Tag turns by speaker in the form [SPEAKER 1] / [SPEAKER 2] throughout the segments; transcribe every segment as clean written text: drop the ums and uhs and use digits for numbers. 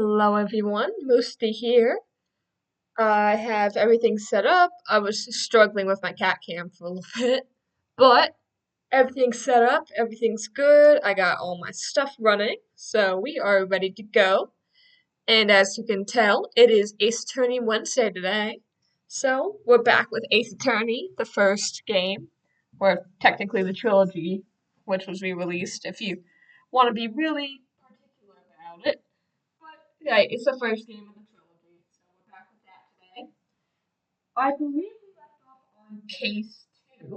[SPEAKER 1] Hello everyone, Moosty here. I have everything set up. I was struggling with my cat cam for a little bit, but everything's set up, everything's good. I got all my stuff running, so we are ready to go. And as you can tell, it is Ace Attorney Wednesday today. So we're back with Ace Attorney, the first game, or technically the trilogy, which was re-released if you want to be really particular about it. But yeah, it's the first game of the trilogy, so we're back with that today. I believe we left off on case 2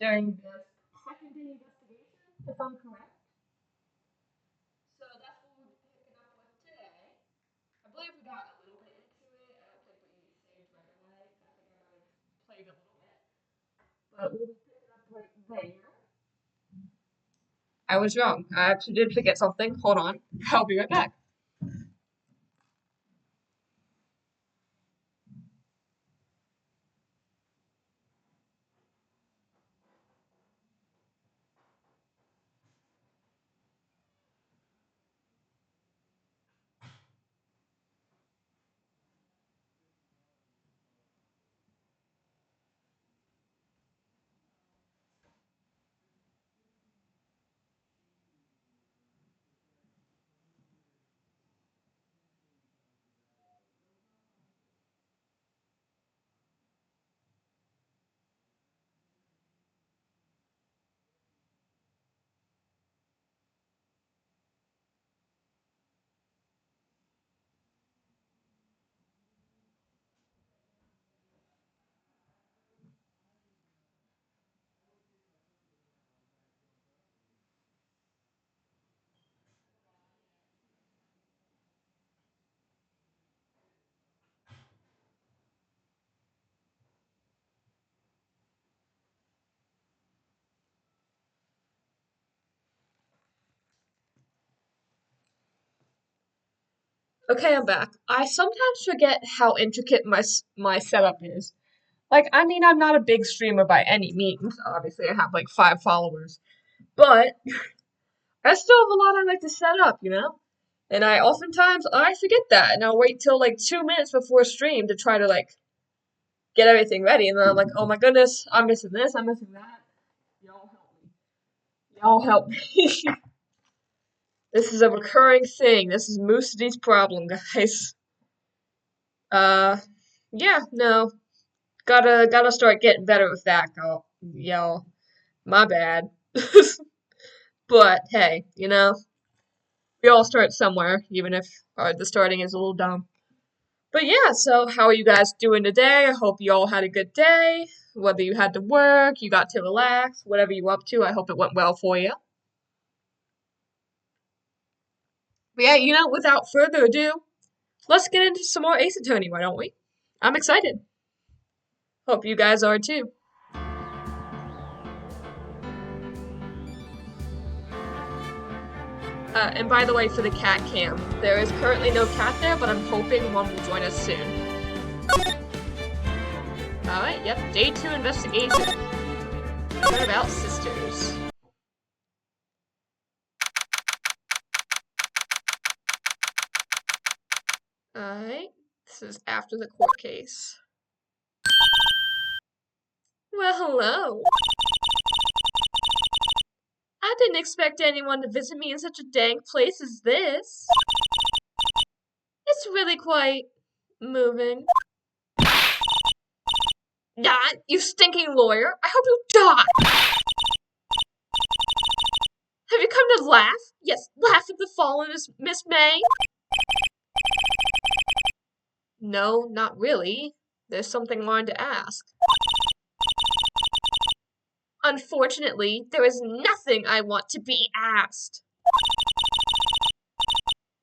[SPEAKER 1] during the second day investigation, if I'm correct. So that's what we're picking up with today. I believe we got a little bit into it. I don't think we saved right away. I think I might have played a little bit. But we'll be picking up right there. I was wrong. I actually did forget something. Hold on. I'll be right back. Okay, I'm back. I sometimes forget how intricate my setup is. Like, I mean, I'm not a big streamer by any means. Obviously, I have like 5 followers, but I still have a lot I like to set up, you know? And I oftentimes I forget that, and I'll wait till like 2 minutes before stream to try to like get everything ready, and then I'm like, oh my goodness, I'm missing this, I'm missing that. Y'all help me. Y'all help me. This is a recurring thing. This is Moosity's problem, guys. Uh, yeah, no, gotta start getting better with that, y'all. My bad. But hey, you know, we all start somewhere, even if the starting is a little dumb. But yeah, so how are you guys doing today? I hope you all had a good day. Whether you had to work, you got to relax, whatever you were up to, I hope it went well for you. But yeah, you know, without further ado, let's get into some more Ace Attorney, why don't we? I'm excited. Hope you guys are too. And by the way, for the cat cam, there is currently no cat there, but I'm hoping one will join us soon. Alright, yep, day 2 investigation. What about sisters? Alright, this is after the court case. Well, hello. I didn't expect anyone to visit me in such a dank place as this. It's really quite moving. Ah, you stinking lawyer. I hope you die. Have you come to laugh? Yes, laugh at the fallen Miss May. No, not really. There's something I wanted to ask. Unfortunately, there is nothing I want to be asked.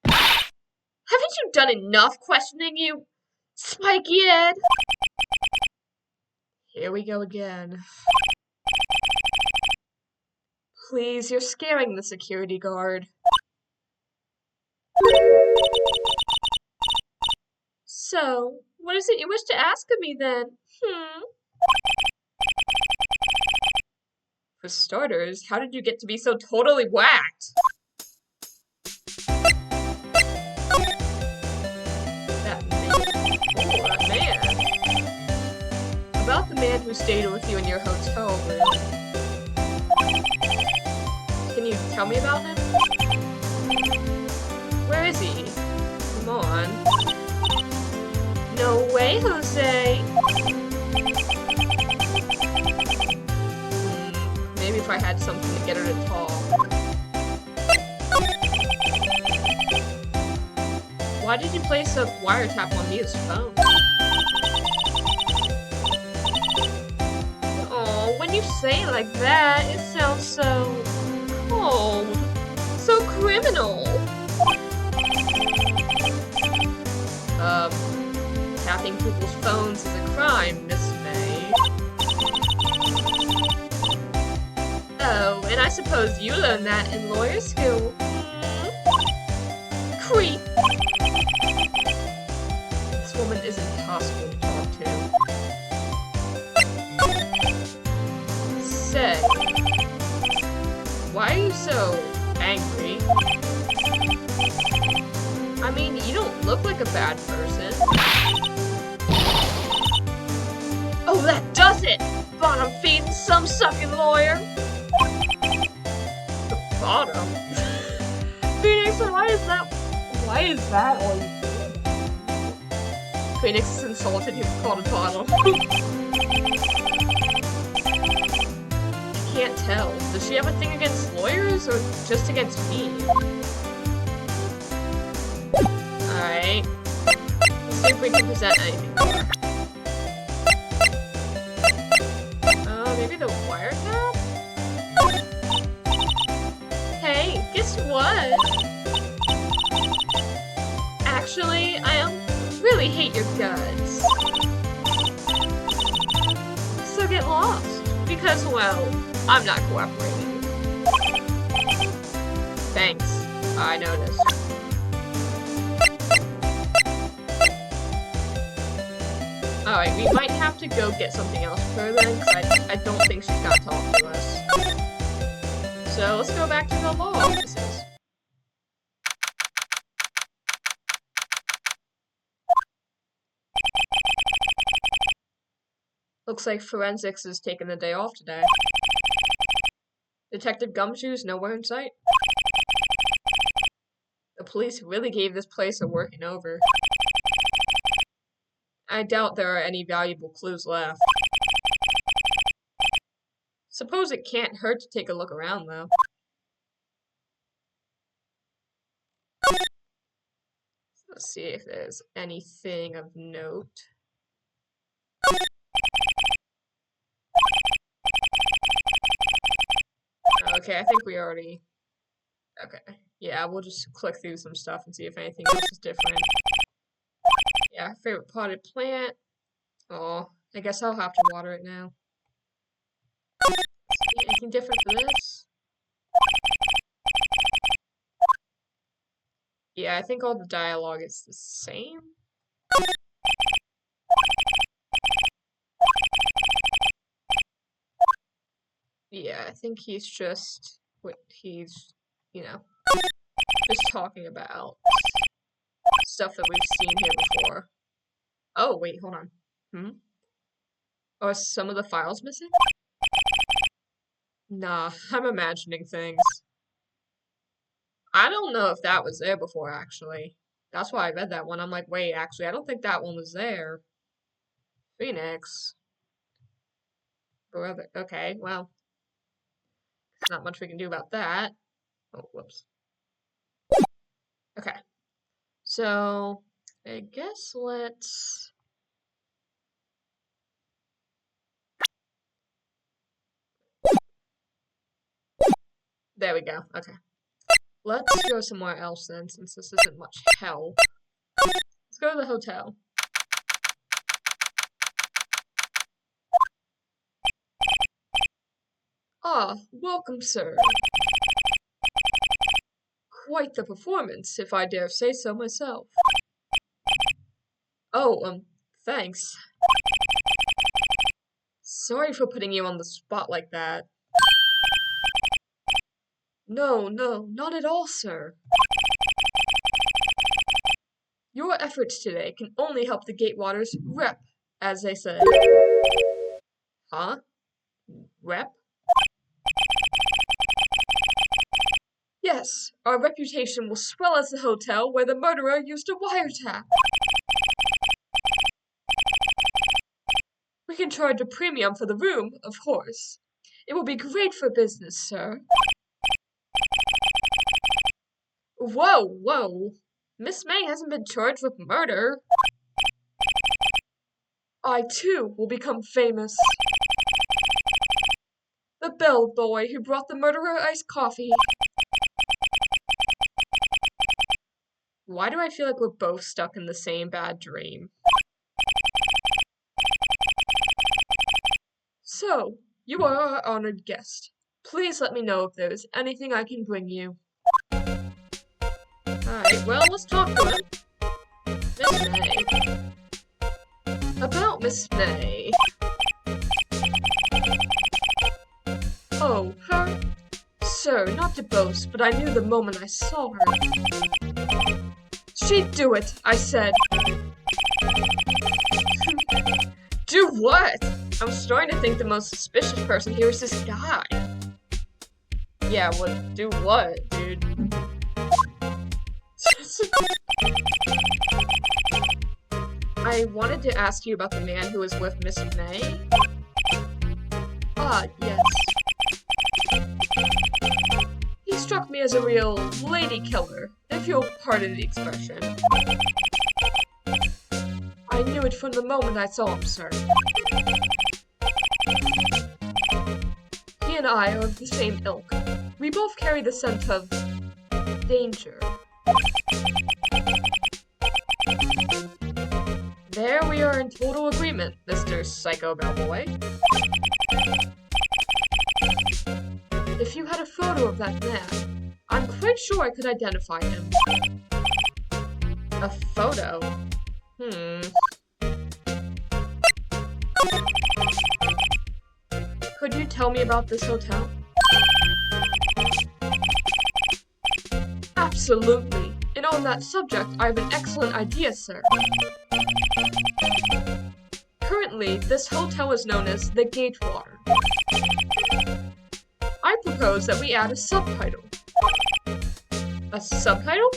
[SPEAKER 1] Haven't you done enough questioning, you spiky head? Here we go again. Please, you're scaring the security guard. So, what is it you wish to ask of me then? For starters, how did you get to be so totally whacked? who stayed with you in your hotel room. Can you tell me about him? Where is he? Come on. No way, Jose! Maybe if I had something to get her to talk. Why did you place a wiretap on Mia's phone? Oh, when you say it like that, it sounds so cold. So criminal. Tapping people's phones is a crime, Miss May. Oh, and I suppose you learned that in lawyer school. Creep. This woman is impossible to talk to. Say, why are you so angry? I mean, you don't look like a bad person. Oh, that does it! Bottom feeding some sucking lawyer. The bottom? Phoenix, why is that all you do? Phoenix is insulted, he's called a bottom. I can't tell. Does she have a thing against lawyers or just against me? Alright. Let's see if we can present anything more. Maybe the wiretap? Hey, guess what? Actually, I really hate your guts. So get lost. Because, well, I'm not cooperating. Thanks. I noticed. Alright, we might have to go get something else for then, because I don't think she's gonna talk to us. So let's go back to the law offices. Looks like forensics is taking the day off today. Detective Gumshoe's nowhere in sight. The police really gave this place a working over. I doubt there are any valuable clues left. Suppose it can't hurt to take a look around, though. Let's see if there's anything of note. Okay, I think we already... Okay. Yeah, we'll just click through some stuff and see if anything else is different. Yeah, favorite potted plant. Oh, I guess I'll have to water it now. Anything different for this? Yeah, I think all the dialogue is the same. Yeah, I think he's just what he's, you know, just talking about stuff that we've seen here before. Oh, wait, hold on. Oh, are some of the files missing? Nah, I'm imagining things. I don't know if that was there before, actually. That's why I read that one. I'm like, wait, actually, I don't think that one was there. Phoenix. Brother. Okay, well. There's not much we can do about that. Oh, whoops. Okay. So, I guess let's... There we go. Okay. Let's go somewhere else then, since this isn't much help. Let's go to the hotel. Ah, welcome, sir. Quite the performance, if I dare say so myself. Oh, thanks. Sorry for putting you on the spot like that. No, not at all, sir. Your efforts today can only help the Gatewaters rep, as they say. Huh? Rep? Yes, our reputation will swell as the hotel where the murderer used a wiretap. We can charge a premium for the room, of course. It will be great for business, sir. Whoa, whoa. Miss May hasn't been charged with murder. I, too, will become famous. The bellboy who brought the murderer iced coffee. Why do I feel like we're both stuck in the same bad dream? So, you are our honored guest. Please let me know if there is anything I can bring you. Alright, well, let's talk to him. Miss May. About Miss May. Oh, her? Sir, not to boast, but I knew the moment I saw her. She'd do it, I said. Do what? I'm starting to think the most suspicious person here is this guy. Yeah, what? Do what, dude? I wanted to ask you about the man who was with Miss May. Ah, yes. He struck me as a real lady killer, if you'll pardon the expression. I knew it from the moment I saw him, sir. He and I are of the same ilk. We both carry the scent of danger. There we are in total agreement, Mr. Psycho Bellboy. If you had a photo of that man, I'm quite sure I could identify him. A photo? Could you tell me about this hotel? Absolutely. And on that subject, I have an excellent idea, sir. Currently, this hotel is known as the Gatewater. I propose that we add a subtitle. A subtitle?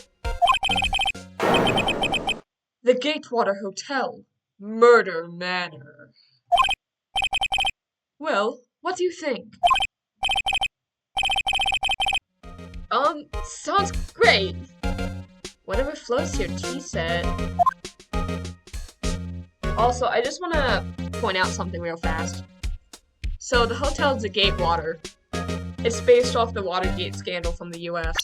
[SPEAKER 1] The Gatewater Hotel, Murder Manor. Well, what do you think? Sounds great. Whatever floats your tea, said. Also, I just want to point out something real fast. So, the hotel's the Gatewater. It's based off the Watergate scandal from the US.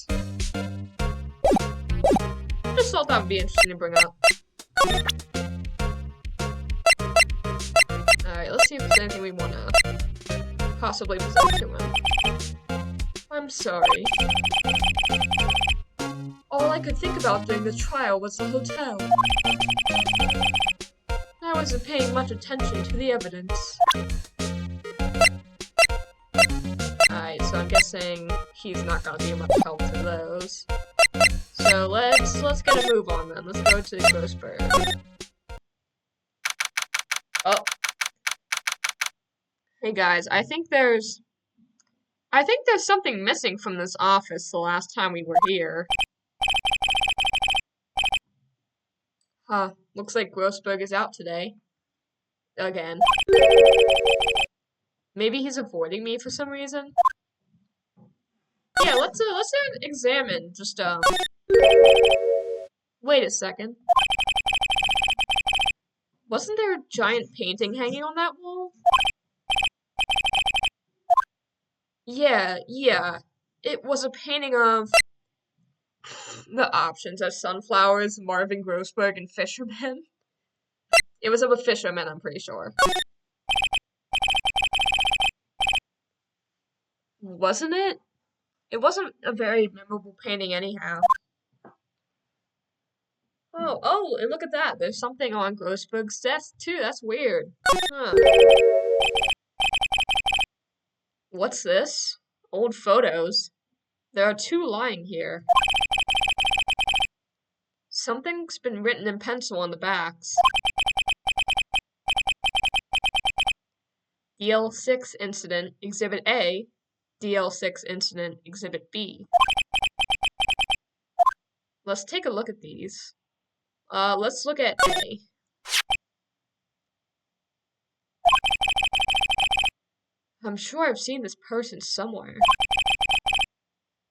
[SPEAKER 1] Just thought that would be interesting to bring up. Alright, let's see if there's anything we want to possibly present to him. I'm sorry. All I could think about during the trial was the hotel. I wasn't paying much attention to the evidence. Alright, so I'm guessing he's not gonna be much help to those. So let's get a move on then. Let's go to Grossberg. Oh. Hey guys, I think there's something missing from this office the last time we were here. Huh, looks like Grossberg is out today. Again. Maybe he's avoiding me for some reason? Yeah, let's examine, just, wait a second. Wasn't there a giant painting hanging on that wall? Yeah. It was a painting of the options as sunflowers, Marvin Grossberg, and fishermen. It was of a fisherman, I'm pretty sure. Wasn't it? It wasn't a very memorable painting anyhow. Oh, and look at that. There's something on Grossberg's desk too. That's weird. Huh. What's this? Old photos. There are two lying here. Something's been written in pencil on the backs. DL6 incident, Exhibit A. DL6 incident, Exhibit B. Let's take a look at these. Let's look at A. I'm sure I've seen this person somewhere.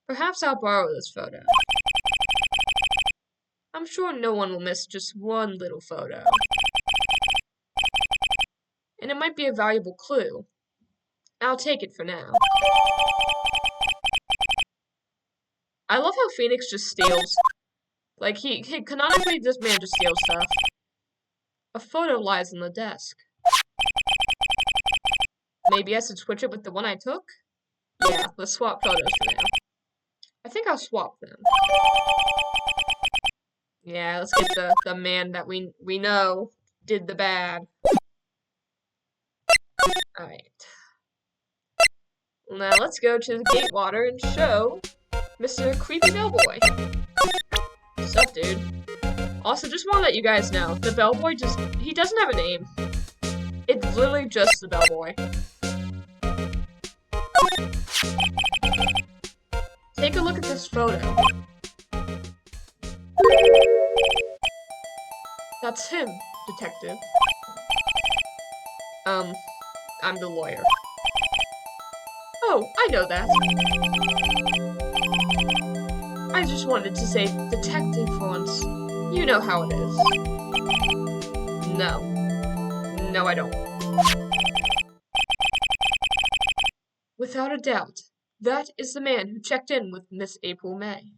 [SPEAKER 1] Perhaps I'll borrow this photo. I'm sure no one will miss just one little photo. And it might be a valuable clue. I'll take it for now. I love how Phoenix just steals. Like, he canonically, this man just steals stuff. A photo lies on the desk. Maybe I should switch it with the one I took? Yeah, let's swap photos for now. I think I'll swap them. Yeah, let's get the man that we know did the bad. Alright. Now let's go to the Gatewater and show Mr. Creepy Bellboy. What's up, dude? Also, just want to let you guys know, the Bellboy he doesn't have a name. It's literally just the Bellboy. Take a look at this photo. That's him, detective. I'm the lawyer. Oh, I know that. I just wanted to say detective for once. You know how it is. No. No, I don't. Without a doubt, that is the man who checked in with Miss April May.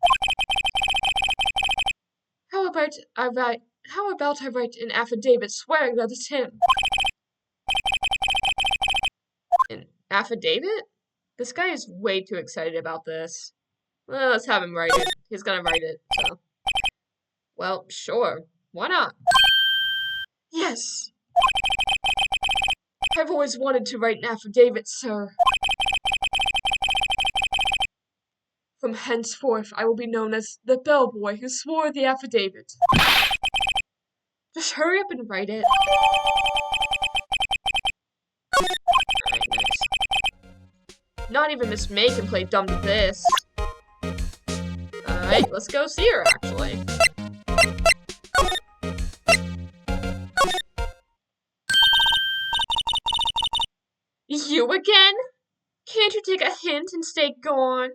[SPEAKER 1] How about I write an affidavit swearing that it's him? An affidavit? This guy is way too excited about this. Well, let's have him write it. He's gonna write it, so. Well, sure. Why not? Yes! I've always wanted to write an affidavit, sir. From henceforth, I will be known as the bellboy who swore the affidavit. Just hurry up and write it. Alright, nice. Not even Miss May can play dumb to this. Alright, let's go see her, actually. You again? Can't you take a hint and stay gone?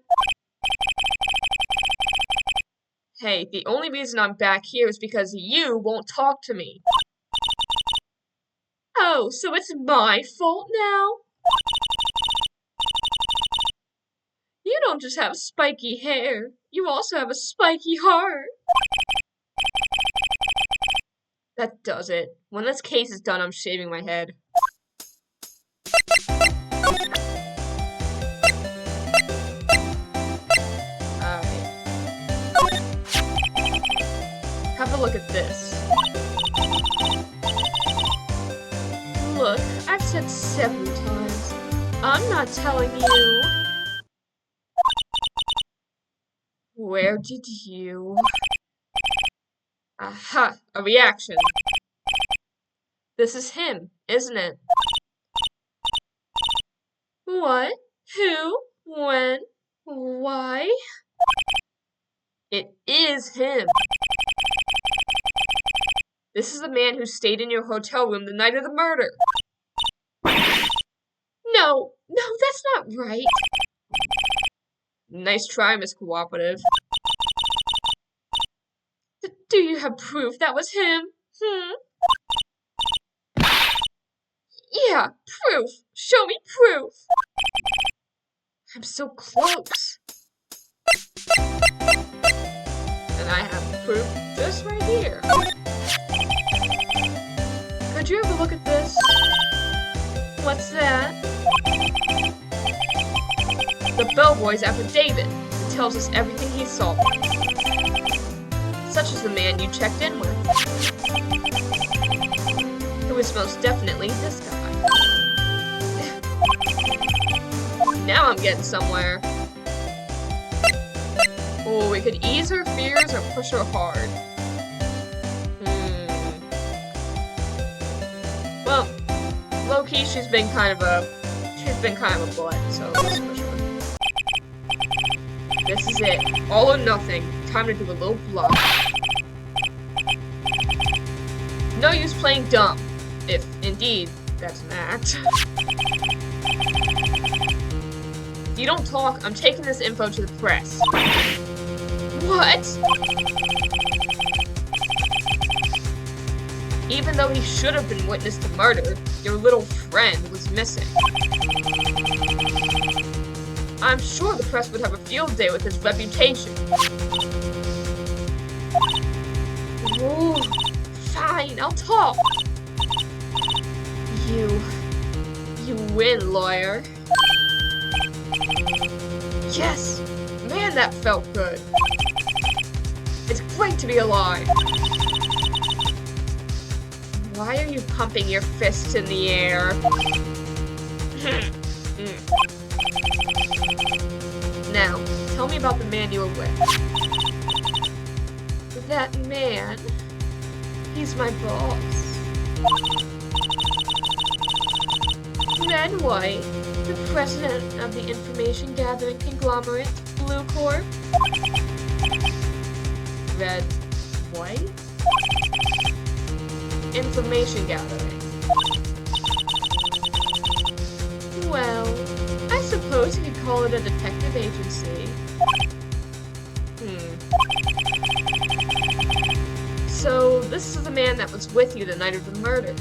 [SPEAKER 1] Hey, the only reason I'm back here is because you won't talk to me. Oh, so it's my fault now? You don't just have spiky hair, you also have a spiky heart. That does it. When this case is done, I'm shaving my head. Have a look at this. Look, I've said several times, I'm not telling you. Where did you? Aha, a reaction. This is him, isn't it? What? Who? When? Why? It is him. This is the man who stayed in your hotel room the night of the murder. No, that's not right. Nice try, Miss Cooperative. Do you have proof that was him? Yeah, proof. Show me proof. I'm so close. And I have proof just right here. Could you have a look at this? What's that? The bellboy's affidavit. It tells us everything he saw. Such as the man you checked in with. Who is most definitely this guy. Now I'm getting somewhere. Oh, we could ease her fears or push her hard. Well, low-key low-key, she's been kind of a butt, so let's push her. This is it. All or nothing. Time to do a little bluff. No use playing dumb, if indeed that's an act. If you don't talk, I'm taking this info to the press. What? Even though he should have been witness to murder, your little friend was missing. I'm sure the press would have a field day with his reputation. Ooh, fine, I'll talk. You win, lawyer. Yes! Man, that felt good. It's great to be alive. Why are you pumping your fists in the air? Now, tell me about the man you were with. That man? He's my boss. Red White, the president of the information gathering conglomerate, Bluecorp. Red White? Information gathering. Well, I suppose you could call it a detective agency. So, this is the man that was with you the night of the murder.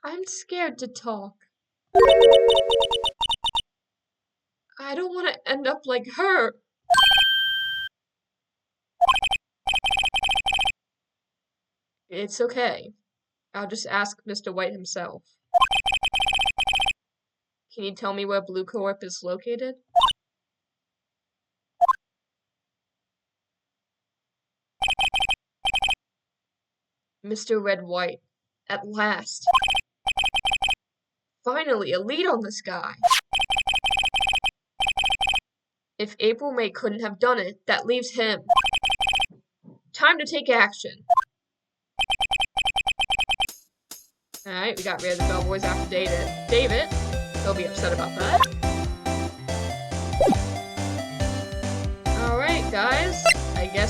[SPEAKER 1] I'm scared to talk. I don't want to end up like her. It's okay. I'll just ask Mr. White himself. Can you tell me where Bluecorp is located? Mr. Red White, at last. Finally, a lead on this guy. If April May couldn't have done it, that leaves him. Time to take action. Alright, we got rid of the bellboys after David. He'll be upset about that. Alright, guys. I guess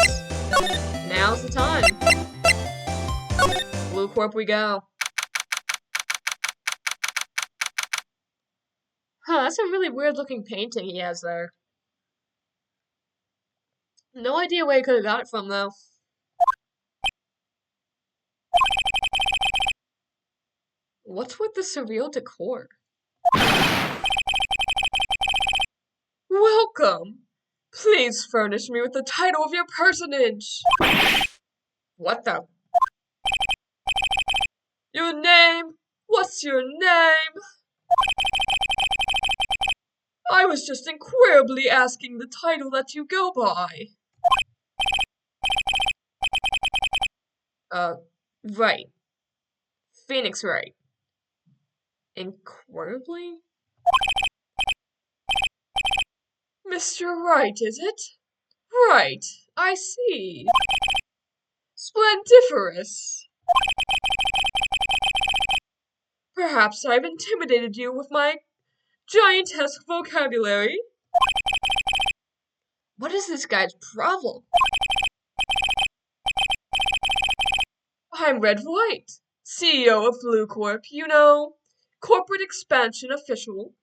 [SPEAKER 1] now's the time. Bluecorp we go. Huh, that's a really weird looking painting he has there. No idea where he could have got it from, though. What's with the surreal decor? Welcome! Please furnish me with the title of your personage! What the? Your name? What's your name? I was just inquirably asking the title that you go by. Wright. Phoenix Wright. Inquirably? Mr. Wright, is it? Right, I see. Splendiferous. Perhaps I've intimidated you with my giantesque vocabulary. What is this guy's problem? I'm Red White, CEO of Bluecorp, you know, corporate expansion official.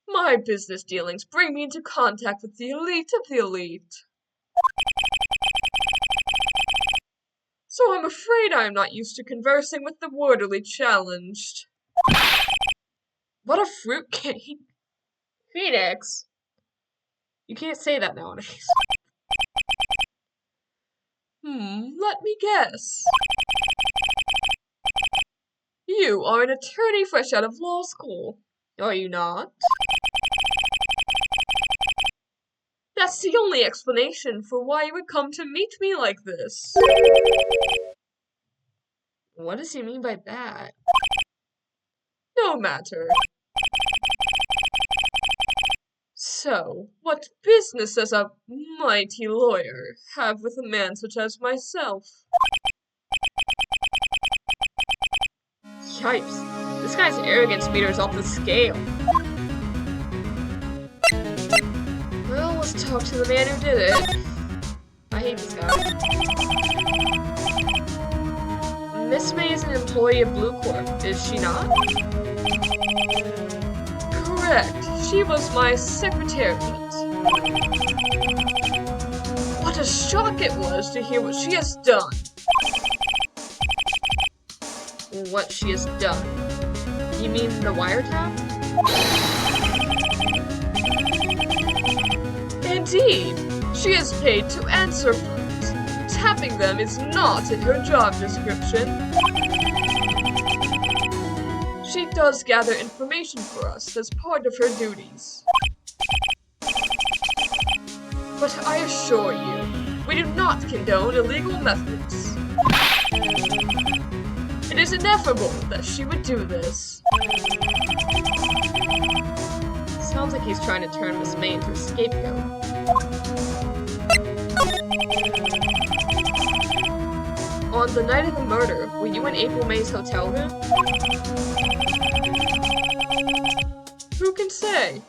[SPEAKER 1] My business dealings bring me into contact with the elite of the elite. So I'm afraid I am not used to conversing with the wordily challenged. What a fruitcake. Phoenix. You can't say that nowadays. Let me guess. You are an attorney fresh out of law school, are you not? That's the only explanation for why you would come to meet me like this. What does he mean by that? No matter. So, what business does a mighty lawyer have with a man such as myself? Yipes, this guy's arrogance meter is off the scale. Well, let's talk to the man who did it. I hate this guy. Miss May is an employee of Bluecorp, is she not? Correct. She was my secretariat. What a shock it was to hear what she has done. What she has done? You mean the wiretap? Indeed. She is paid to answer phones. Tapping them is not in her job description. She does gather information for us as part of her duties. But I assure you, we do not condone illegal methods. It is ineffable that she would do this. Sounds like he's trying to turn Miss May into a scapegoat. On the night of the murder, were you in April May's hotel room? Who can say?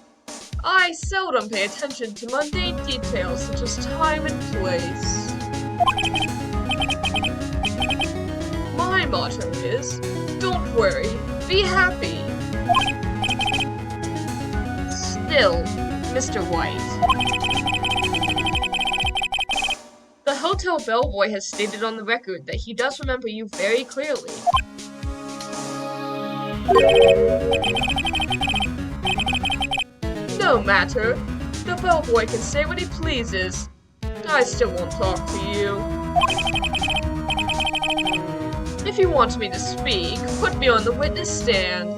[SPEAKER 1] I seldom pay attention to mundane details such as time and place. My motto is, don't worry, be happy. Still, Mr. White. The hotel bellboy has stated on the record that he does remember you very clearly. No matter. The bellboy can say what he pleases. I still won't talk to you. If you want me to speak, put me on the witness stand.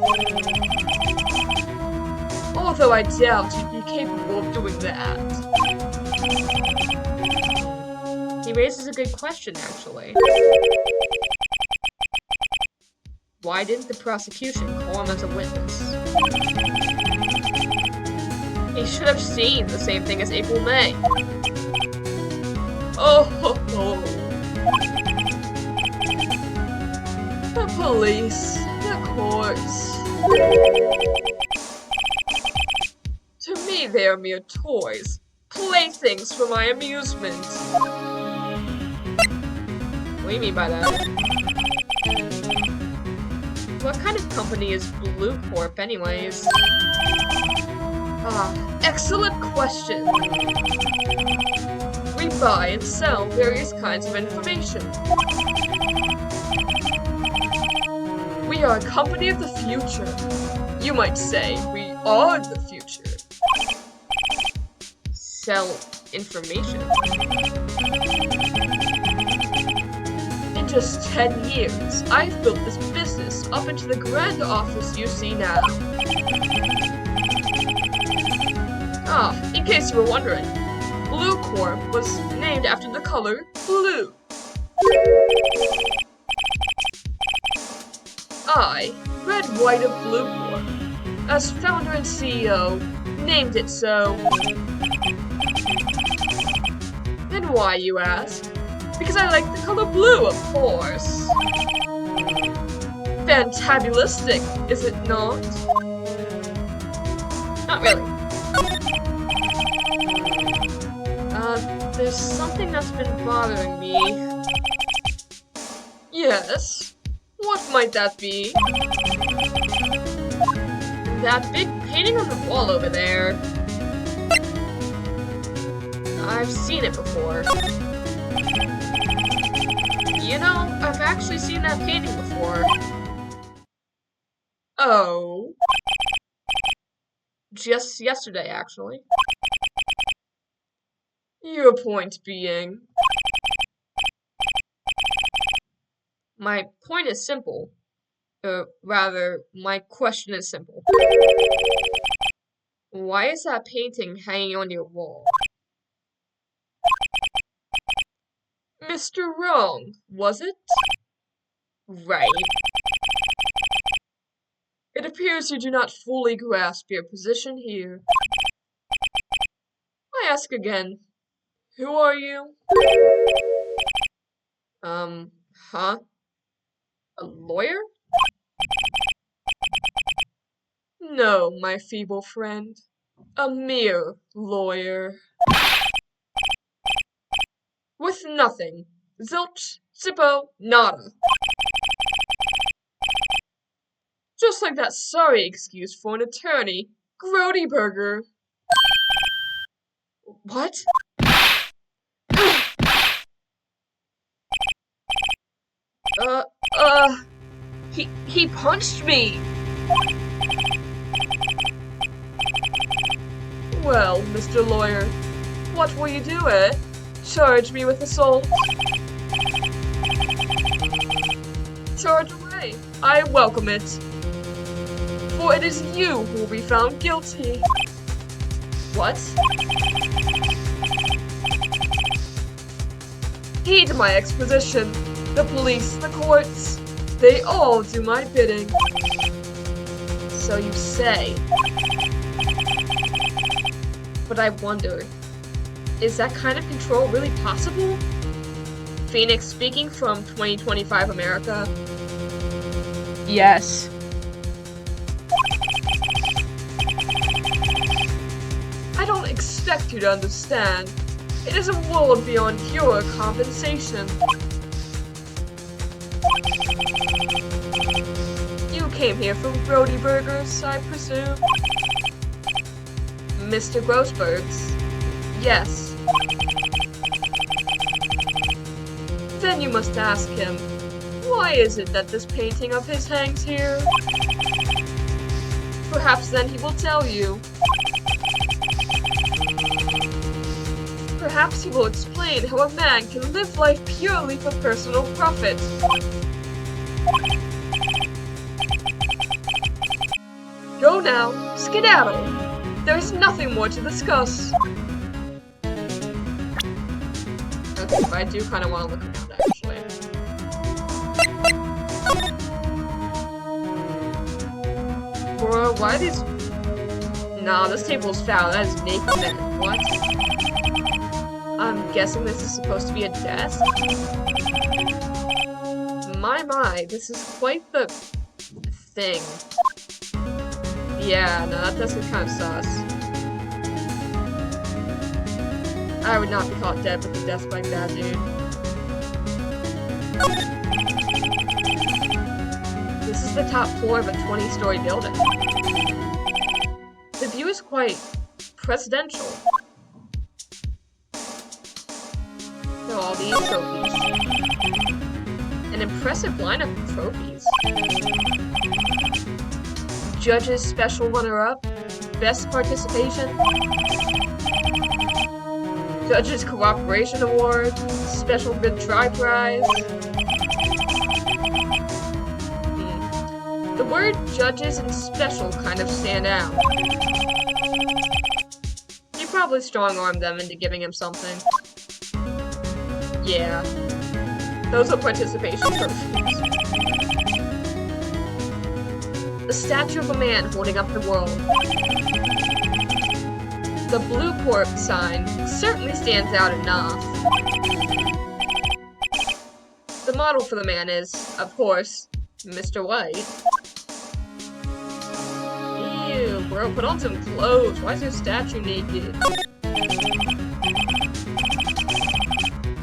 [SPEAKER 1] Although I doubt you'd be capable of doing that. He raises a good question, actually. Why didn't the prosecution call him as a witness? He should have seen the same thing as April May. Oh ho ho. The police, the courts. To me they are mere toys, playthings for my amusement. What do you mean by that? What kind of company is Bluecorp anyways? Excellent question. We buy and sell various kinds of information. We are a company of the future. You might say we are the future. Sell information. In just 10 years, I've built this business up into the grand office you see now. In case you were wondering, Bluecorp was named after the color blue. I, Red Wright of Bluecorp, as founder and CEO, named it so. And why, you ask? Because I like the color blue, of course. Fantabulistic, is it not? Not really. There's something that's been bothering me. Yes? What might that be? That big painting on the wall over there. I've seen it before. You know, I've actually seen that painting before. Oh. Just yesterday, actually. Your point being? My point is simple. Rather, my question is simple. Why is that painting hanging on your wall? Mr. Wrong, was it? Right. It appears you do not fully grasp your position here. ask again, who are you? Huh? A lawyer? No, my feeble friend. A mere lawyer. With nothing. Zilch, zippo, nada. Just like that sorry excuse for an attorney. Grody Burger. What? Uh, uh, he punched me. Well, Mr. Lawyer, what will you do, eh? Charge me with assault? Charge away. I welcome it. For it is you who will be found guilty. What? Heed my exposition. The police, the courts, they all do my bidding. So you say. But I wonder, is that kind of control really possible? Phoenix speaking from 2025 America. Yes. I don't expect you to understand. It is a world beyond pure compensation. You came here from Grody Burgers, I presume? Mr. Grossberg's? Yes. Then you must ask him, why is it that this painting of his hangs here? Perhaps then he will tell you. Perhaps he will explain how a man can live life purely for personal profit. Go now, skedaddle. There is nothing more to discuss. Okay, but I do kind of want to look around, actually. Bro, why are these... Nah, this table's foul. That is naked men. What? I'm guessing this is supposed to be a desk? My, this is quite the... thing. Yeah, no, that desk is kind of sus. I would not be caught dead with a desk like that, dude. This is the top floor of a 20-story building. The view is quite presidential. Look at all these trophies. An impressive lineup of trophies. Judges Special Runner-Up. Best Participation. Judges Cooperation Award. Special Good Try Prize. The word judges and special kind of stand out. You probably strong-armed them into giving him something. Yeah. Those are participation trophies. The statue of a man holding up the world. The Bluecorp sign certainly stands out enough. The model for the man is, of course, Mr. White. Ew, bro, put on some clothes. Why is your statue naked?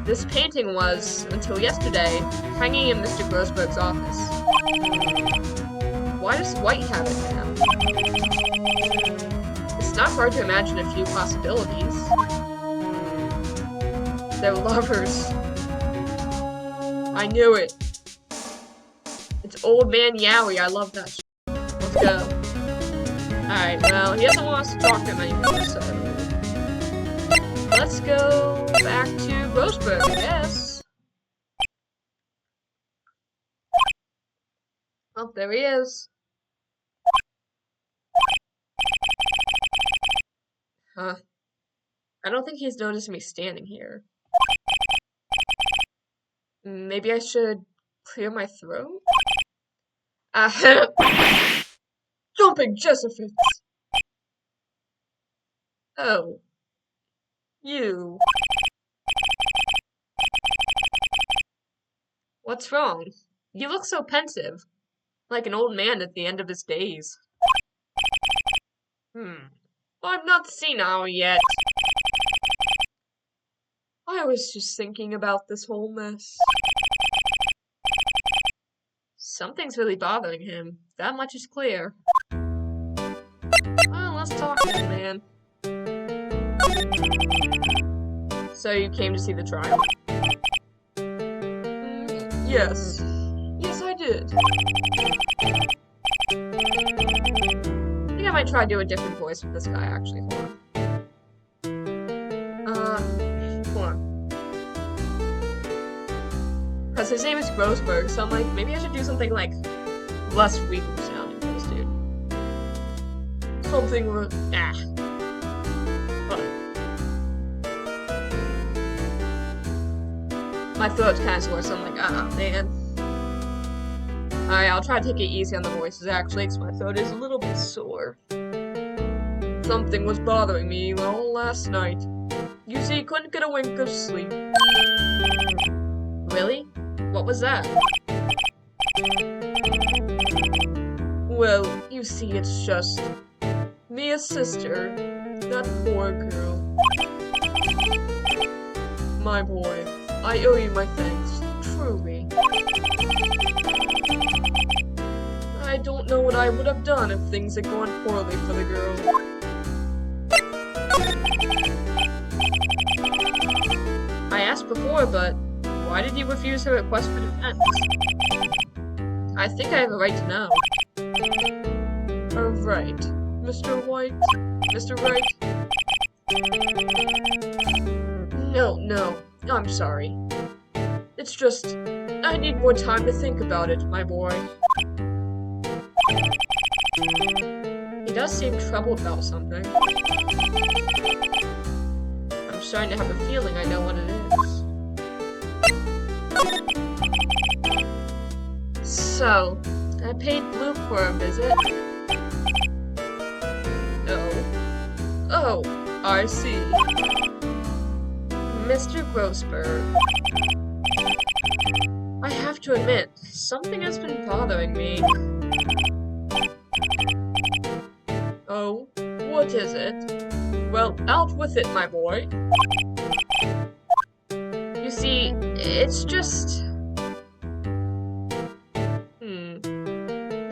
[SPEAKER 1] This painting was, until yesterday, hanging in Mr. Grossberg's office. Why does White have it now? It's not hard to imagine a few possibilities. They're lovers. I knew it. It's Old Man Yowie. I love that shit. Let's go. Alright, well, he doesn't want us to talk to him anymore, so... Let's go back to Grossberg, I guess. Oh, there he is. Huh. I don't think he's noticed me standing here. Maybe I should clear my throat? Jumping Josephines! Oh. You. What's wrong? You look so pensive, like an old man at the end of his days. I'm not senile yet. I was just thinking about this whole mess. Something's really bothering him. That much is clear. Well, let's talk then, man. So you came to see the trial? Yes. Yes, I did. I think I might try to do a different voice with this guy, actually. Hold on. Because his name is Grossberg, so I'm like, maybe I should do something, like, less weak sounding for this dude. Something with... My throat's kind of sore, so I'm like, man. Alright, I'll try to take it easy on the voices, actually, because my throat is a little bit sore. Something was bothering me all last night. You see, couldn't get a wink of sleep. Really? What was that? Well, you see, it's just... Mia's sister. That poor girl. My boy. I owe you my thanks, truly. I don't know what I would have done if things had gone poorly for the girl. I asked before, but why did you refuse her request for defense? I think I have a right to know. Right. Mr. White? Mr. Wright? No. I'm sorry. It's just, I need more time to think about it, my boy. He does seem troubled about something. I'm starting to have a feeling I know what it is. So, I paid Bluecorp a visit. Oh, I see. Mr. Grossberg. I have to admit, something has been bothering me. Oh, what is it? Well, out with it, my boy. You see, it's just...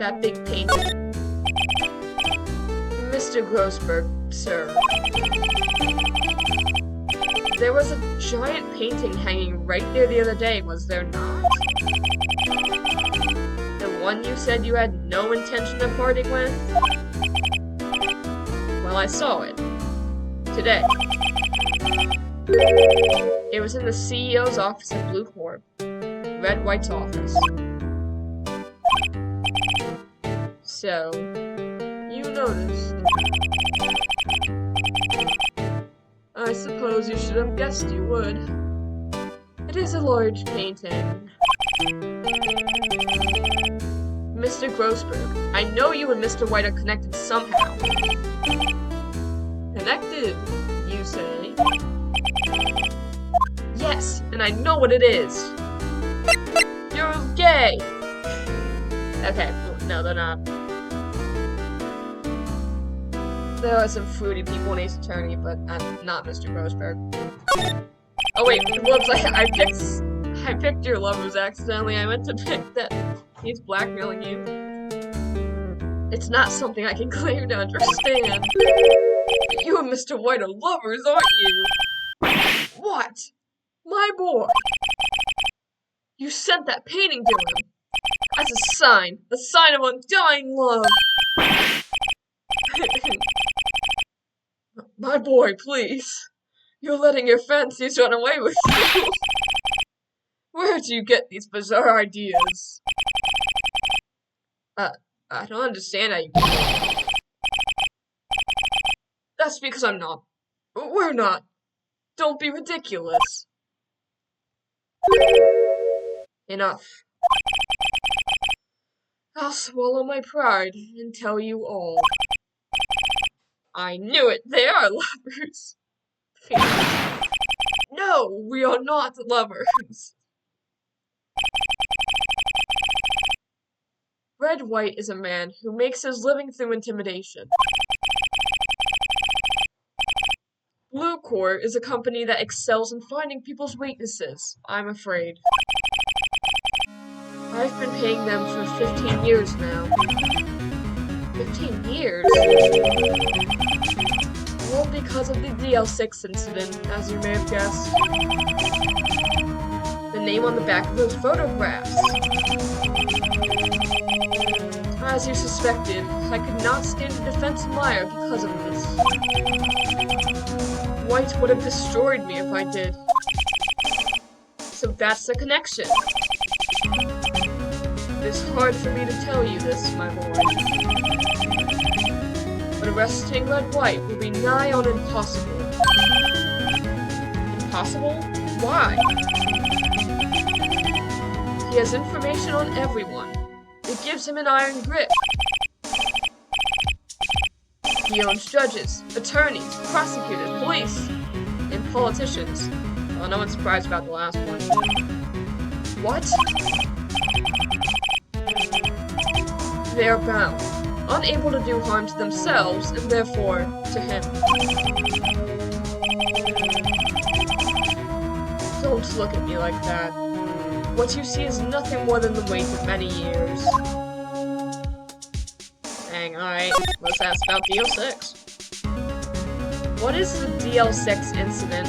[SPEAKER 1] that big painting. Mr. Grossberg, sir. There was a giant painting hanging right there the other day, was there not? The one you said you had no intention of parting with? Well, I saw it. Today. It was in the CEO's office at Bluecorp. Red White's office. So, you noticed. I suppose you should have guessed you would. It is a large painting. Mr. Grossberg, I know you and Mr. White are connected somehow. Connected, you say? Yes, and I know what it is. You're gay! Okay, no, they're not. There are some fruity people in Ace Attorney, but I'm not Mr. Grossberg. Oh wait, whoops, I picked your lovers accidentally. I meant to pick that he's blackmailing you. It's not something I can claim to understand. You and Mr. White are lovers, aren't you? What? My boy! You sent that painting to him! As a sign of undying love! My boy, please. You're letting your fancies run away with you. Where do you get these bizarre ideas? I don't understand how you get it. That's because I'm not. We're not. Don't be ridiculous. Enough. I'll swallow my pride and tell you all. I knew it! They are lovers! Felix. No, we are not lovers. Red White is a man who makes his living through intimidation. Bluecorp is a company that excels in finding people's weaknesses, I'm afraid. I've been paying them for 15 years now. 15 years? All because of the DL6 incident, as you may have guessed. The name on the back of those photographs. As you suspected, I could not stand a defense liar because of this. White would have destroyed me if I did. So that's the connection. It's hard for me to tell you this, my lord. But arresting Red White will be nigh on impossible. Impossible? Why? He has information on everyone. It gives him an iron grip. He owns judges, attorneys, prosecutors, police, and politicians. Well, no one's surprised about the last one. What? They are bound, unable to do harm to themselves, and therefore to him. Don't look at me like that. What you see is nothing more than the weight of many years. Dang, alright, let's ask about DL6. What is the DL6 incident?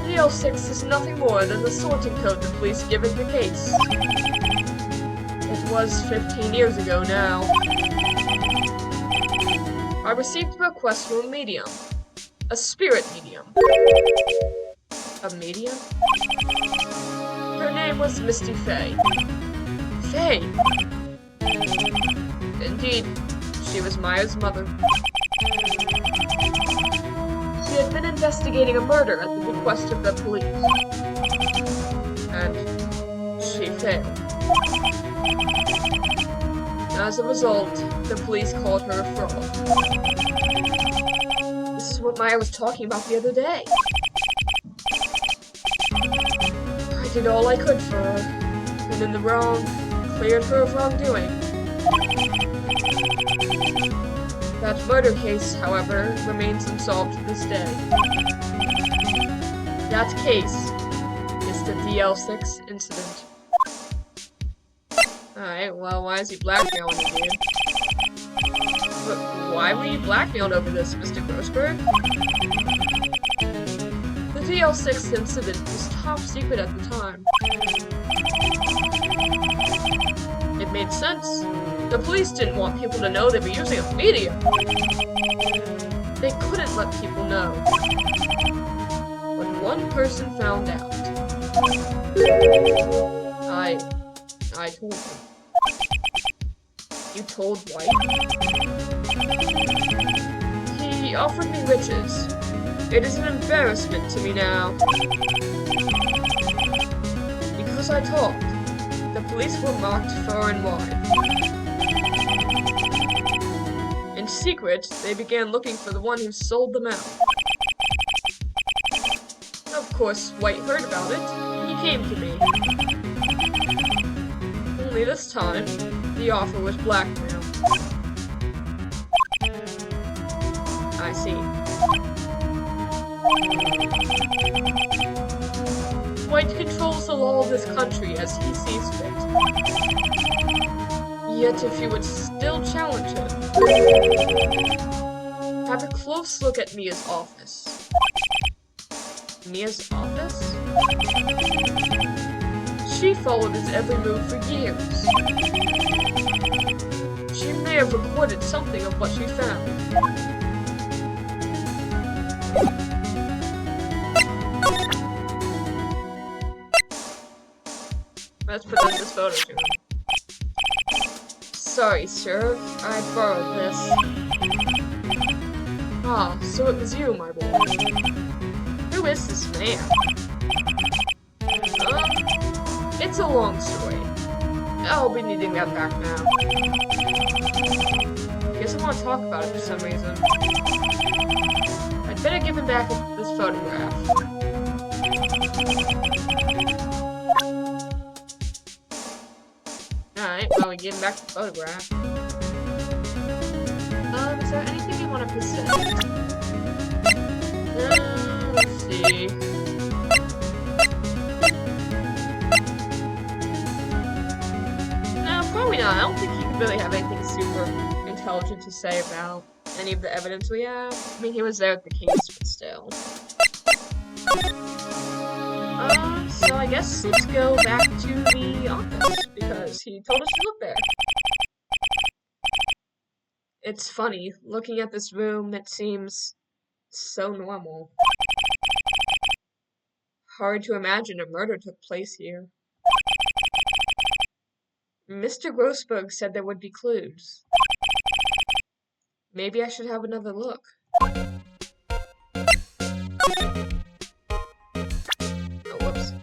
[SPEAKER 1] DL6 is nothing more than the sorting code the police give in the case. It was 15 years ago now. I received a request from a medium. A spirit medium. A medium? Her name was Misty Fay. Fay? Indeed, she was Maya's mother. She had been investigating a murder at the request of the police. And she failed. As a result, the police called her a fraud. This is what Maya was talking about the other day. I did all I could for her, and in the wrong, cleared her of wrongdoing. That murder case, however, remains unsolved to this day. That case is the DL6 incident. Alright, well, why is he blackmailing me, dude? But why were you blackmailed over this, Mr. Grossberg? The DL6 incident was top secret at the time. It made sense. The police didn't want people to know they were using a medium. They couldn't let people know. But one person found out. I told him. You told White? He offered me riches. It is an embarrassment to me now. Because I talked, the police were marked far and wide. In secret, they began looking for the one who sold them out. Of course, White heard about it, and he came to me. Only this time, the offer was blackmail. I see. White controls the law of this country as he sees fit. Yet if you would still challenge him, have a close look at Mia's office. Mia's office? She followed his every move for years. She may have recorded something of what she found. Let's present this photo to him. Sorry, sir. I borrowed this. Ah, so it was you, my boy. Who is this man? It's a long story. I'll be needing that back now. Guess I want to talk about it for some reason. better give him back this photograph. Alright, well, we give him back the photograph. Is there anything you want to present? Let's see. No, probably not. I don't think he could really have anything super intelligent to say about any of the evidence we have. I mean, he was there at the case, but still. So I guess let's go back to the office, because he told us to look there. It's funny, looking at this room, it seems so normal. Hard to imagine a murder took place here. Mr. Grossberg said there would be clues. Maybe I should have another look. Oh, whoops.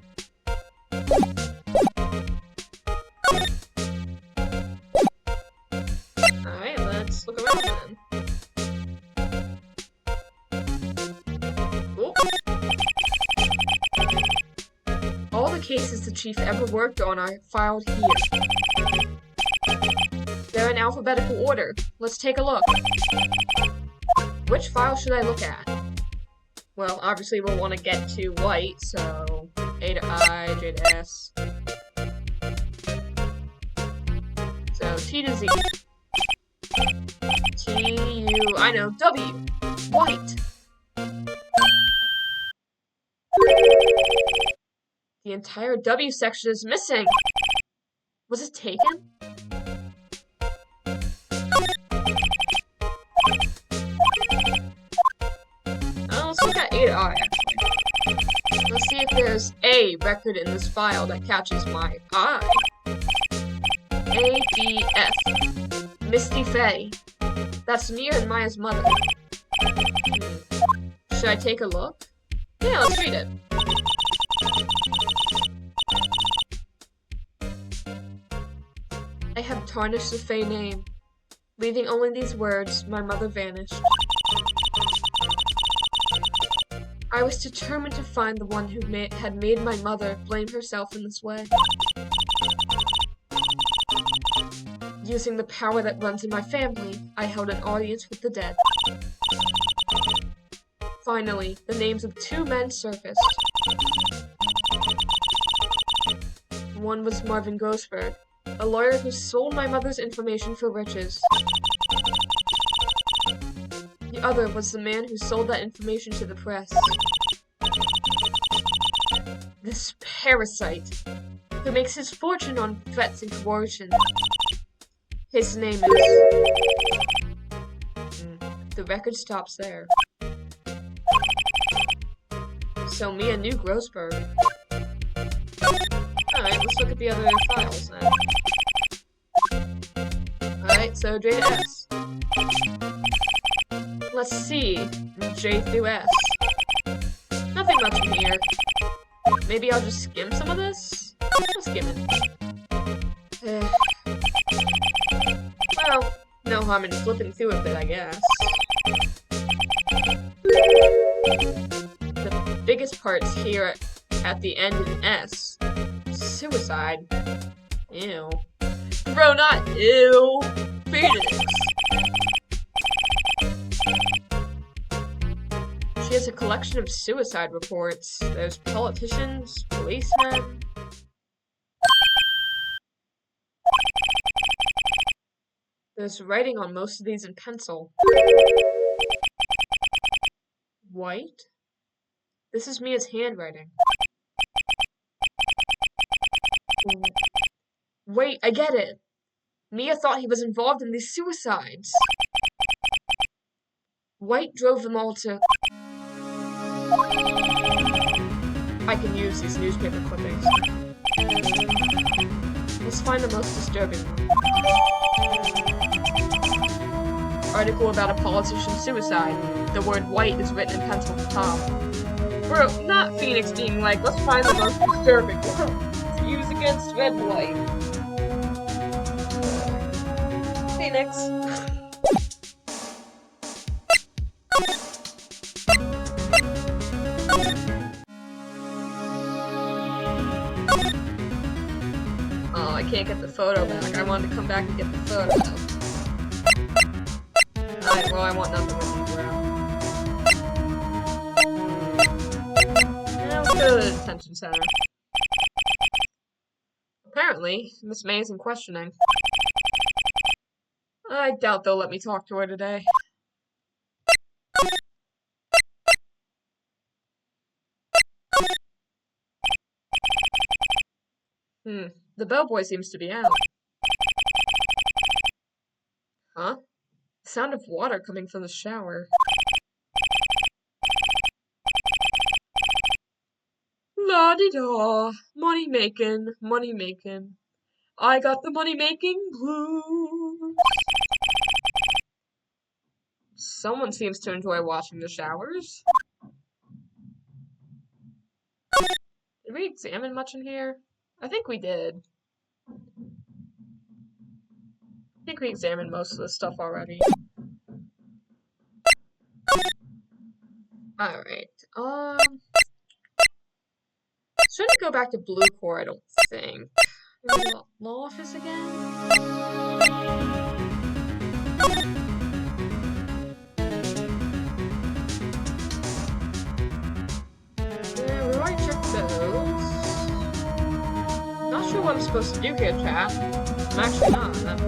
[SPEAKER 1] Alright, let's look around then. Cool. All the cases the chief ever worked on are filed here. They're in alphabetical order. Let's take a look. Which file should I look at? Well, obviously we'll want to get to Wright, so A to I, J to S. So T to Z. T, U, I know, W. White. The entire W section is missing. Was it taken? Let's look at A to I, actually. Let's see if there's a record in this file that catches my eye. A, B, F. Misty Faye. That's Mia and Maya's mother. Should I take a look? Yeah, let's read it. I have tarnished the Faye name. Leaving only these words, my mother vanished. I was determined to find the one who had made my mother blame herself in this way. Using the power that runs in my family, I held an audience with the dead. Finally, the names of two men surfaced. One was Marvin Grossberg, a lawyer who sold my mother's information for riches. The other was the man who sold that information to the press. This parasite, who makes his fortune on threats and coercion. His name is... The record stops there. So Mia knew Grossberg. Alright, let's look at the other files then. Alright, so J to S. Let's see. J through S. Nothing much in here. Maybe I'll just skim some of this? I'll skim it. Well, no harm in flipping through a bit, I guess. The biggest part's here at the end in S. Suicide. Ew. Bro, not ew. Phoenix. She has a collection of suicide reports. There's politicians, policemen. There's writing on most of these in pencil. White? This is Mia's handwriting. Wait, I get it. Mia thought he was involved in these suicides. White drove them all to... I can use these newspaper clippings. Let's find the most disturbing one. Article about a politician's suicide. The word white is written in pencil at the top. Bro, not Phoenix being like, let's find the most disturbing one to use against red and white. Phoenix. can't get the photo back. I wanted to come back and get the photo. Alright, well, I want nothing with you, bro. Now let's go to the detention center. Apparently, Miss May is in questioning. I doubt they'll let me talk to her today. The bellboy seems to be out. Huh? The sound of water coming from the shower. La-di-da, money making, money making. I got the money making blues. Someone seems to enjoy watching the showers. Did we examine much in here? I think we did. I think we examined most of this stuff already. Alright, shouldn't go back to Bluecorp, I don't think. Maybe the law office again? Yeah, we already checked those. Not sure what I'm supposed to do here, chat. I'm actually not. I'm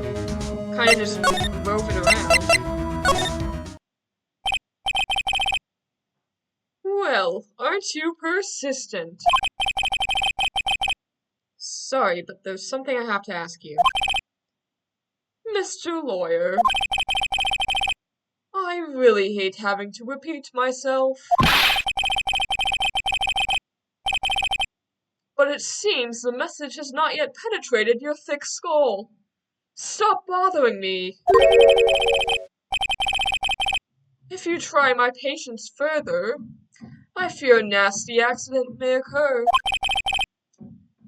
[SPEAKER 1] kind of just roving around. Well, aren't you persistent? Sorry, but there's something I have to ask you. Mr. Lawyer, I really hate having to repeat myself. But it seems the message has not yet penetrated your thick skull. Stop bothering me. If you try my patience further, I fear a nasty accident may occur.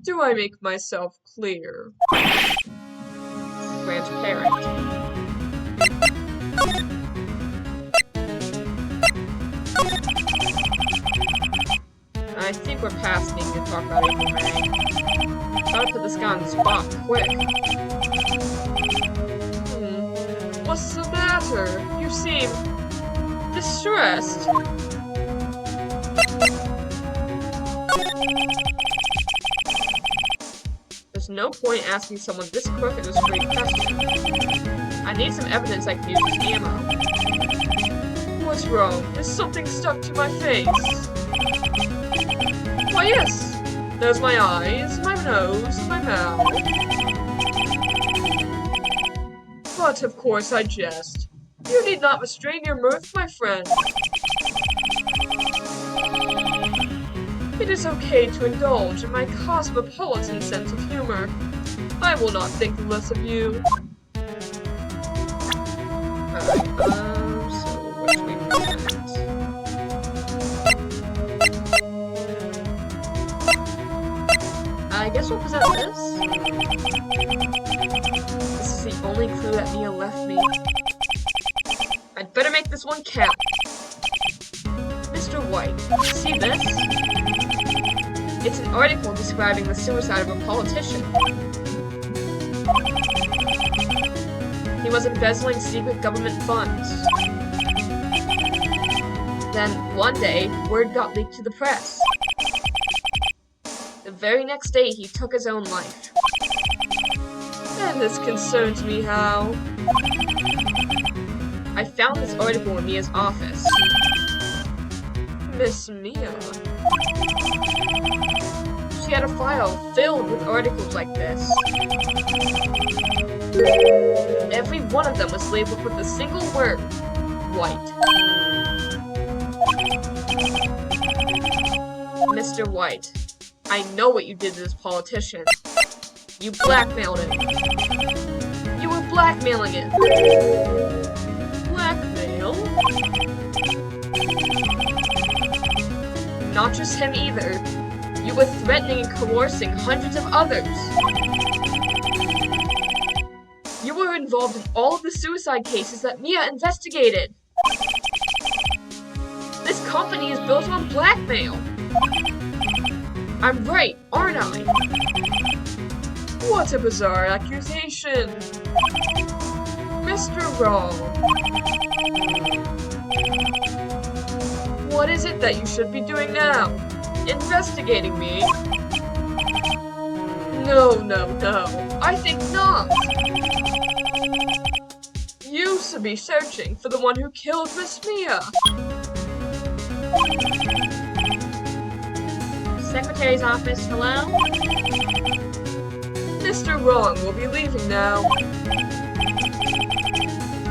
[SPEAKER 1] Do I make myself clear? Transparent. I think we're past needing to talk about April May. Gotta put this guy on the spot quick. What's the matter? You seem distressed. There's no point asking someone this crooked a straight question. I need some evidence I can use as ammo. What's wrong? Is something stuck to my face? Why, yes. There's my eyes, my nose, my mouth. But of course I jest. You need not restrain your mirth, my friend. It is okay to indulge in my cosmopolitan sense of humor. I will not think less of you. Alright, so what should we present? I guess we'll present this. This is the only clue that Mia left me. I'd better make this one count. Mr. White, see this? It's an article describing the suicide of a politician. He was embezzling secret government funds. Then, one day, word got leaked to the press. The very next day, he took his own life. And this concerns me how. I found this article in Mia's office. Miss Mia. She had a file filled with articles like this. Every one of them was labeled with a single word, White. Mr. White, I know what you did to this politician. You blackmailed him. You were blackmailing him. Blackmail? Not just him either. You were threatening and coercing hundreds of others. You were involved in all of the suicide cases that Mia investigated. This company is built on blackmail. I'm right, aren't I? What a bizarre accusation! Mr. Wrong. What is it that you should be doing now? Investigating me? No, no, no. I think not. You should be searching for the one who killed Miss Mia.
[SPEAKER 2] Secretary's office, hello?
[SPEAKER 1] Mr. Wrong will be leaving now.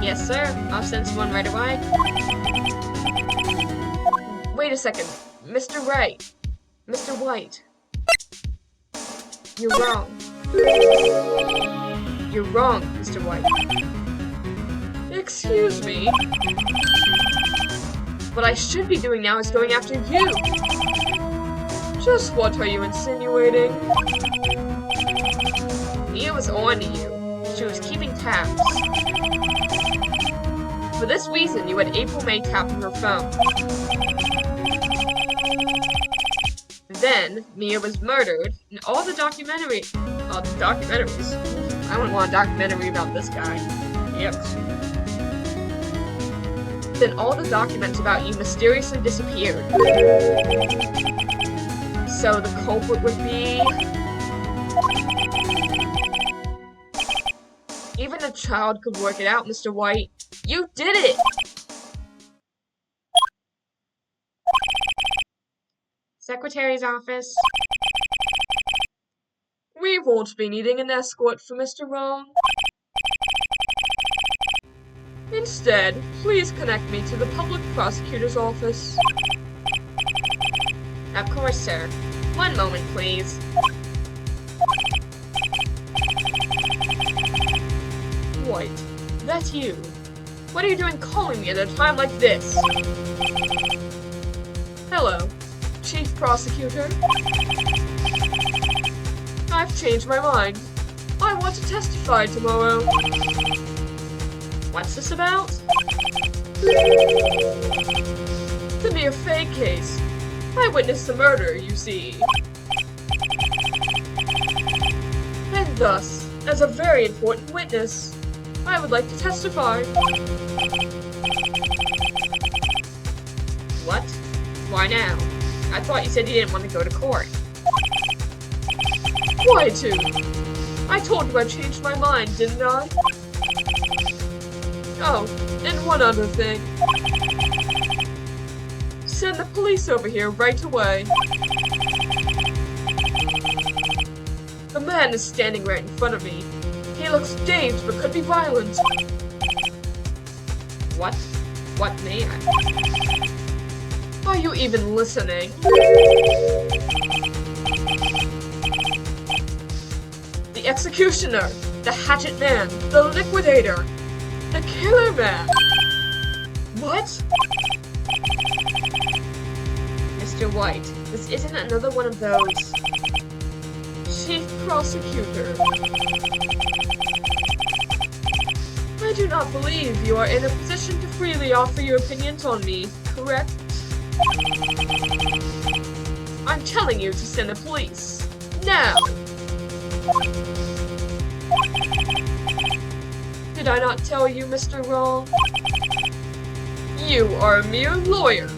[SPEAKER 2] Yes, sir. I'll send someone right away.
[SPEAKER 1] Wait a second. Mr. Wright. Mr. White. You're wrong. You're wrong, Mr. White. Excuse me. What I should be doing now is going after you. Just what are you insinuating?
[SPEAKER 2] Mia was on to you. She was keeping tabs.
[SPEAKER 1] For this reason, you had April May tapping her phone. Then, Mia was murdered, and all the documentaries. I wouldn't want a documentary about this guy. Yep. Then all the documents about you mysteriously disappeared. So the culprit would be... Even a child could work it out, Mr. White. You did it!
[SPEAKER 2] Secretary's office.
[SPEAKER 1] We won't be needing an escort for Mr. Wrong. Instead, please connect me to the public prosecutor's office.
[SPEAKER 2] Of course, sir. One moment, please.
[SPEAKER 1] White, that's you. What are you doing calling me at a time like this? Hello, Chief Prosecutor. I've changed my mind. I want to testify tomorrow.
[SPEAKER 2] What's this about?
[SPEAKER 1] To be a fake case. I witnessed the murder, you see. And thus, as a very important witness, I would like to testify.
[SPEAKER 2] What? Why now? I thought you said you didn't want to go to court.
[SPEAKER 1] Why to? I told you I changed my mind, didn't I? Oh, and one other thing. Send the police over here right away. The man is standing right in front of me. He looks dazed but could be violent.
[SPEAKER 2] What? What man?
[SPEAKER 1] Are you even listening? The executioner, the hatchet man, the liquidator, the killer man. What?
[SPEAKER 2] Mr. White, this isn't another one of those.
[SPEAKER 1] Chief Prosecutor. I do not believe you are in a position to freely offer your opinions on me, correct? I'm telling you to send the police. Now! Did I not tell you, Mr. Wrong? You are a mere lawyer.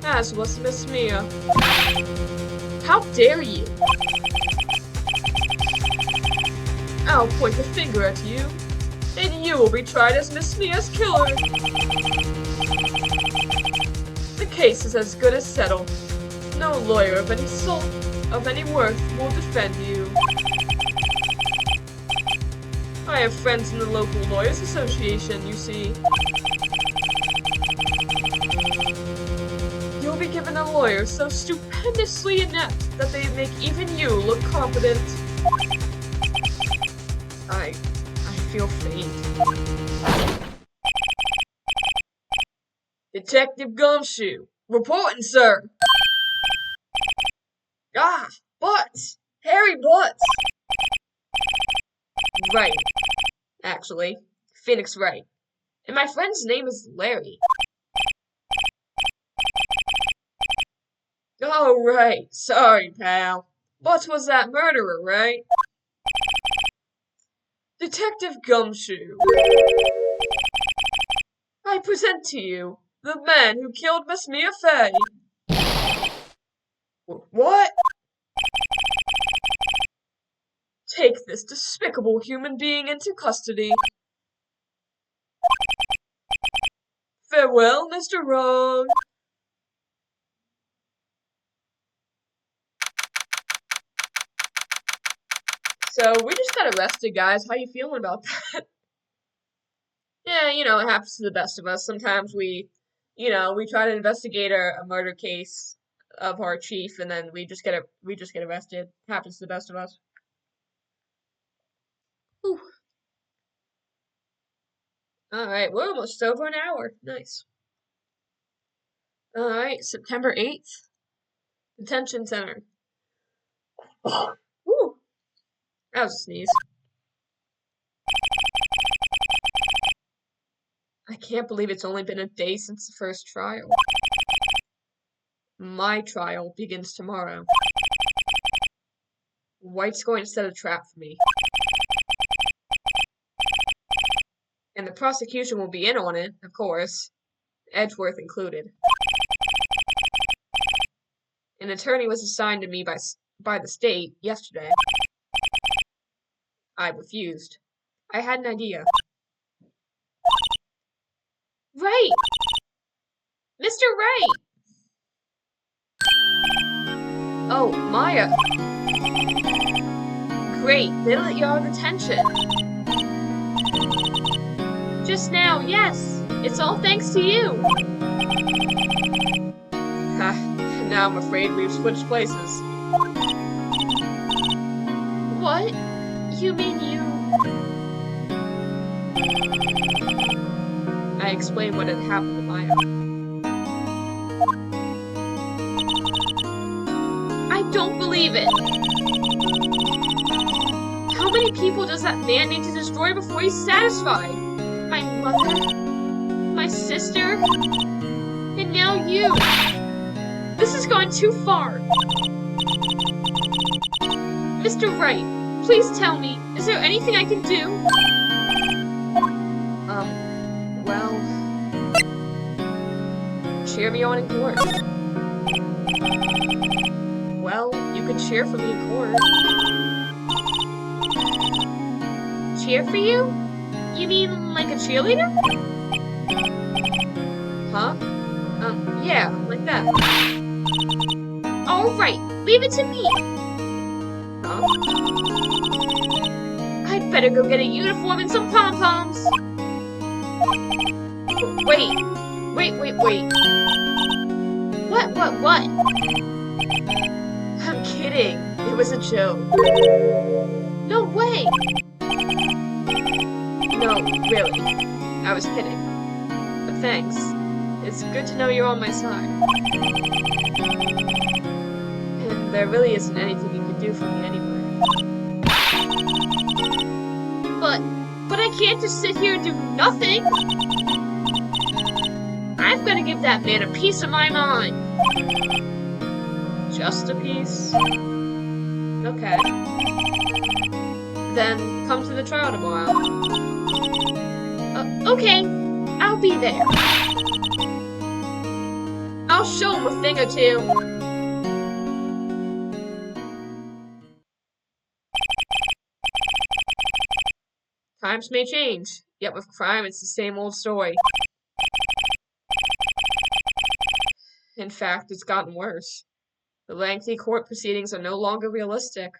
[SPEAKER 1] As was Miss Mia. How dare you? I'll point the finger at you, and you will be tried as Miss Mia's killer. The case is as good as settled. No lawyer of any worth will defend you. I have friends in the local lawyers association, you see. You'll be given a lawyer so stupendously inept that they make even you look competent. I feel faint. Detective Gumshoe, reporting, sir. Ah, Butts! Harry Butts! Right. Actually, Phoenix Wright. And my friend's name is Larry. Oh, right. Sorry, pal. But was that murderer, right? Detective Gumshoe, I present to you the man who killed Miss Mia Fey. What? Take this despicable human being into custody. Farewell, Mr. Wrong. So we just got arrested, guys. How you feeling about that? Yeah, it happens to the best of us. Sometimes we try to investigate a murder case of our chief, and then we just get arrested. Happens to the best of us. Whew. All right, we're almost over an hour. Nice. All right, September 8th, detention center. Whew, that was a sneeze. I can't believe it's only been a day since the first trial. My trial begins tomorrow. White's going to set a trap for me. And the prosecution will be in on it, of course, Edgeworth included. An attorney was assigned to me by the state yesterday. I refused. I had an idea. Right! Mr. Wright! Oh, Maya. Great, they let you out of detention. Just now, yes. It's all thanks to you. Ha, now I'm afraid we've switched places. What? You mean you... I explained what had happened to Maya. I don't believe it. How many people does that man need to destroy before he's satisfied? My mother, my sister, and now you. This has gone too far. Mr. Wright, please tell me, is there anything I can do? Well, cheer me on in court. Well, you could cheer for me in court. Cheer for you? You mean like a cheerleader? Huh? Yeah, like that. Alright, leave it to me. Huh? I'd better go get a uniform and some pom-poms. Wait. What? I'm kidding. It was a joke. No way. No, really. I was kidding. But thanks. It's good to know you're on my side. And there really isn't anything you can do for me anyway. But I can't just sit here and do nothing. I've got to give that man a piece of my mind. Just a piece? Okay. Then come to the trial tomorrow. Okay, I'll be there. I'll show him a thing or two. Times may change, yet with crime it's the same old story. In fact, it's gotten worse. The lengthy court proceedings are no longer realistic.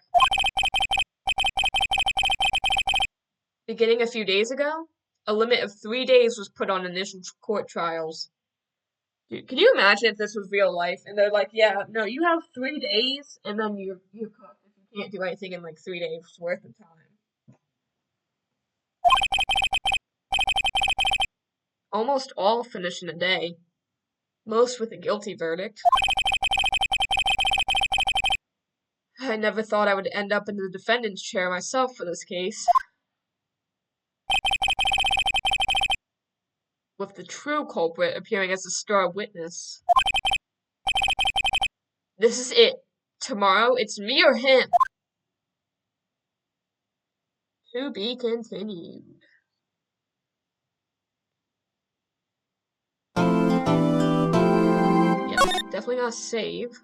[SPEAKER 1] Beginning a few days ago, a limit of 3 days was put on initial court trials. Dude, can you imagine if this was real life and they're like, yeah, no, you have 3 days and then you're cooked if you can't do anything in like 3 days worth of time. Almost all finish in a day, most with a guilty verdict. I never thought I would end up in the defendant's chair myself for this case. With the true culprit appearing as a star witness. This is it.
[SPEAKER 2] tomorrow it's me or him. To be continued. Yep, definitely gotta save.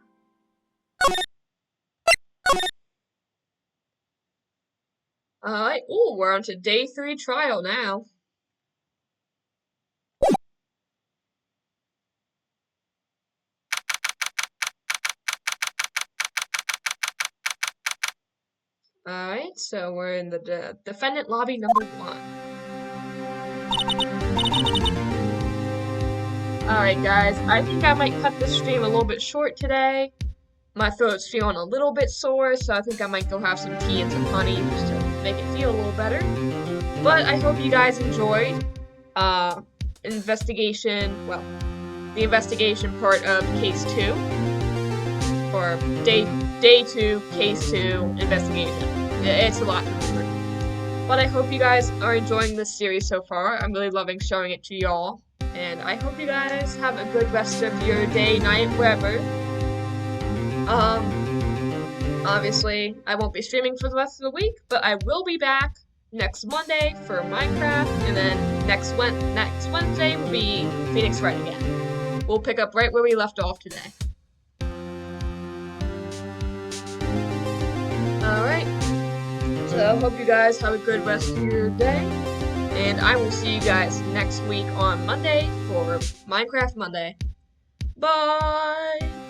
[SPEAKER 2] Alright, ooh, we're on to day 3 trial now. Alright, so we're in the defendant lobby number 1. Alright guys, I think I might cut this stream a little bit short today. My throat's feeling a little bit sore, so I think I might go have some tea and some honey just to make it feel a little better. But I hope you guys enjoyed investigation, well, the investigation part of case 2, or day 2, case 2 investigation. It's a lot to remember. But I hope you guys are enjoying this series so far. I'm really loving showing it to y'all. And I hope you guys have a good rest of your day, night, wherever. Obviously, I won't be streaming for the rest of the week, but I will be back next Monday for Minecraft, and then next Wednesday will be Phoenix Wright again. We'll pick up right where we left off today. Alright, so I hope you guys have a good rest of your day, and I will see you guys next week on Monday for Minecraft Monday. Bye!